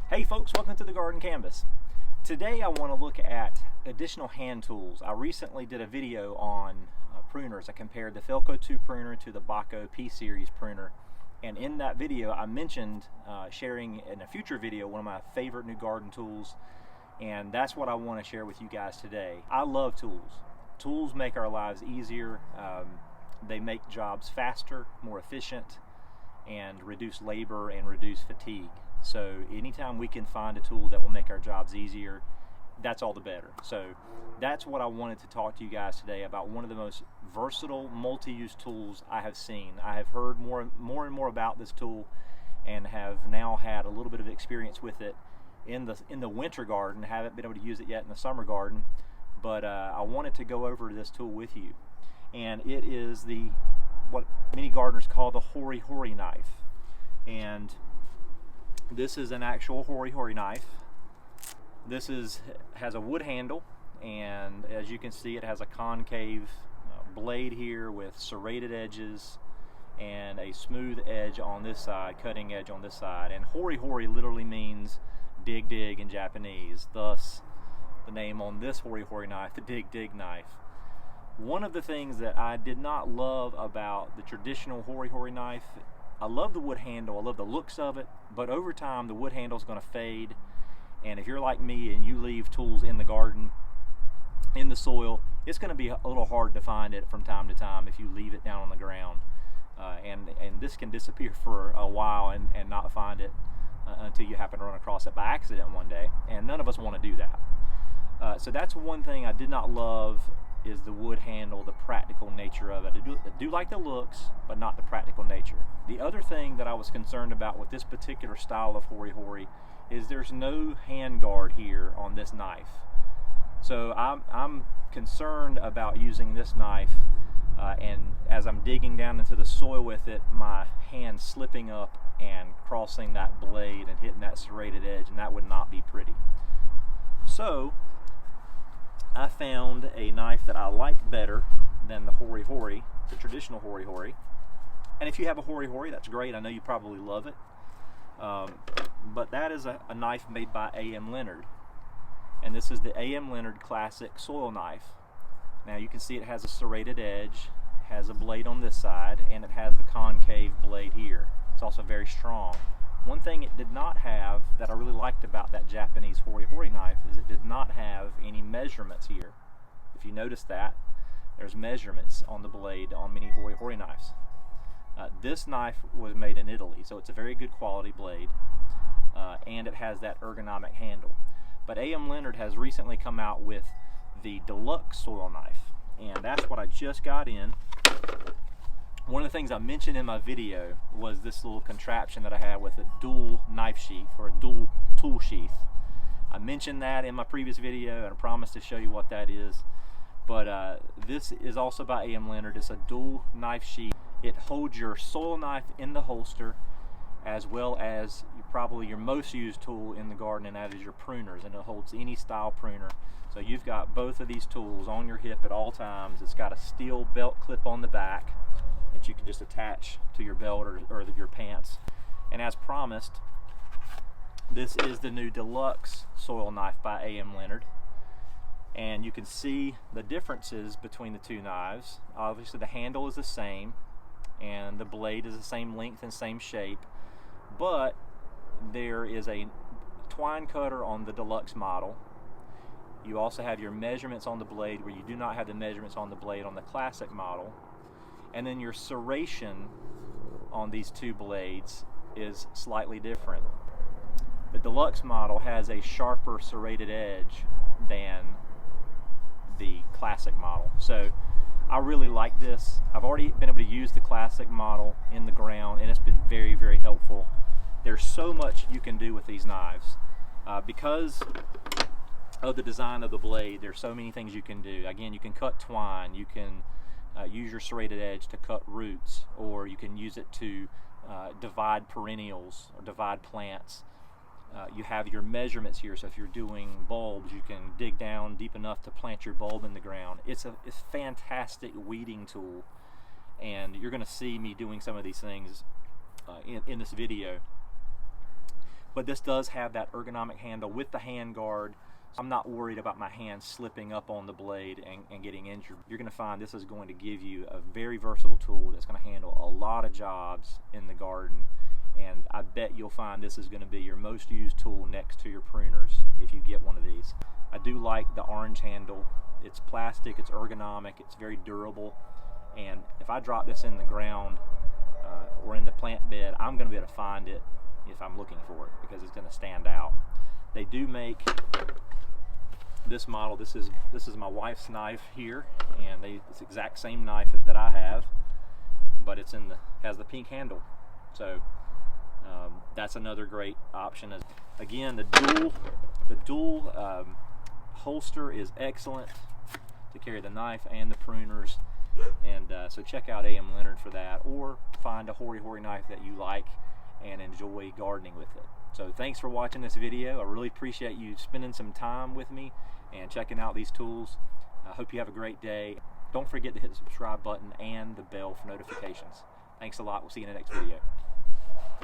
Hey folks, welcome to the Garden Canvas. Today I want to look at additional hand tools. I recently did a video on pruners. I compared the Felco 2 pruner to the Bahco P-Series pruner, and in that video I mentioned sharing in a future video one of my favorite new garden tools, and that's what I want to share with you guys today. I love tools. Tools make our lives easier. They make jobs faster, more efficient, and reduce labor and reduce fatigue. So anytime we can find a tool that will make our jobs easier, that's all the better. So that's what I wanted to talk to you guys today about, one of the most versatile multi-use tools I have seen. I have heard more and more about this tool and have now had a little bit of experience with it in the winter garden. Haven't been able to use it yet in the summer garden, but I wanted to go over this tool with you. And it is what many gardeners call the Hori Hori knife. And this is an actual Hori Hori knife. This has a wood handle, and as you can see, it has a concave blade here with serrated edges and a smooth edge on this side, cutting edge on this side. And Hori Hori literally means dig dig in Japanese, thus the name on this Hori Hori knife, the dig dig knife. One of the things that I did not love about the traditional Hori Hori knife, I love the wood handle, I love the looks of it, but over time the wood handle is going to fade, and if you're like me and you leave tools in the garden, in the soil, it's going to be a little hard to find it from time to time if you leave it down on the ground. And this can disappear for a while and not find it until you happen to run across it by accident one day, and none of us want to do that. So that's one thing I did not love, is the wood handle, the practical nature of it. I do like the looks, but not the practical nature. The other thing that I was concerned about with this particular style of Hori Hori is there's no hand guard here on this knife. So I'm concerned about using this knife and as I'm digging down into the soil with it, my hand slipping up and crossing that blade and hitting that serrated edge, and that would not be pretty. So I found a knife that I like better than the Hori Hori, the traditional Hori Hori. And if you have a Hori Hori, that's great. I know you probably love it. But that is a knife made by AM Leonard. And this is the AM Leonard Classic Soil Knife. Now you can see it has a serrated edge, has a blade on this side, and it has the concave blade here. It's also very strong. One thing it did not have that I really liked about that Japanese Hori Hori knife is it did not have any measurements here. If you notice that, there's measurements on the blade on many Hori Hori knives. This knife was made in Italy, so it's a very good quality blade, and it has that ergonomic handle. But AM Leonard has recently come out with the Deluxe soil knife, and that's what I just got in. One of the things I mentioned in my video was this little contraption that I had with a dual knife sheath, or a dual tool sheath. I mentioned that in my previous video, and I promised to show you what that is. But this is also by AM Leonard. It's a dual knife sheath. It holds your soil knife in the holster, as well as probably your most used tool in the garden, and that is your pruners, and it holds any style pruner. So you've got both of these tools on your hip at all times. It's got a steel belt clip on the back that you can just attach to your belt or your pants. And as promised, this is the new Deluxe soil knife by AM Leonard. And you can see the differences between the two knives. Obviously the handle is the same, and the blade is the same length and same shape, but there is a twine cutter on the Deluxe model. You also have your measurements on the blade, where you do not have the measurements on the blade on the Classic model. And then your serration on these two blades is slightly different. The Deluxe model has a sharper serrated edge than the Classic model. So I really like this. I've already been able to use the Classic model in the ground, and it's been very, very helpful. There's so much you can do with these knives. Because of the design of the blade, there's so many things you can do. Again, you can cut twine, you can use your serrated edge to cut roots, or you can use it to divide perennials or divide plants. You have your measurements here, so if you're doing bulbs, you can dig down deep enough to plant your bulb in the ground. It's a fantastic weeding tool, and you're going to see me doing some of these things in this video. but this does have that ergonomic handle with the hand guard. I'm not worried about my hand slipping up on the blade and getting injured. You're going to find this is going to give you a very versatile tool that's going to handle a lot of jobs in the garden, and I bet you'll find this is going to be your most used tool next to your pruners if you get one of these. I do like the orange handle. It's plastic, it's ergonomic, it's very durable, and if I drop this in the ground or in the plant bed, I'm going to be able to find it if I'm looking for it because it's going to stand out. They do make this model. This is my wife's knife here, and it's the exact same knife that I have, but it's has the pink handle. So that's another great option. Again, the dual holster is excellent to carry the knife and the pruners, and so check out AM Leonard for that, or find a Hori Hori knife that you like and enjoy gardening with it. So thanks for watching this video. I really appreciate you spending some time with me and checking out these tools. I hope you have a great day. Don't forget to hit the subscribe button and the bell for notifications. Thanks a lot. We'll see you in the next video.